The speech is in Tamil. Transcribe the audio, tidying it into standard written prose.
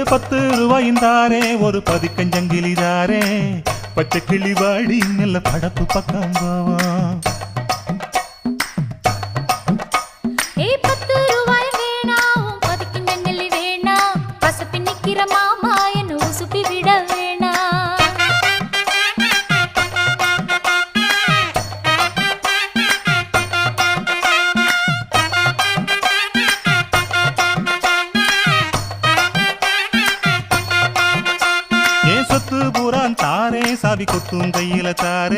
10 ரூபாயும் தாரே ஒரு பதிக்கஞ்சங்கிலி தாரே பச்சை கிளி வாடி நல்ல படப்பு பக்கம் போவோம். மாமா என்ன உசுப்பி விட வேணா. ஏ சொத்து பூரான் தாரே சாவி கொத்தும் கையில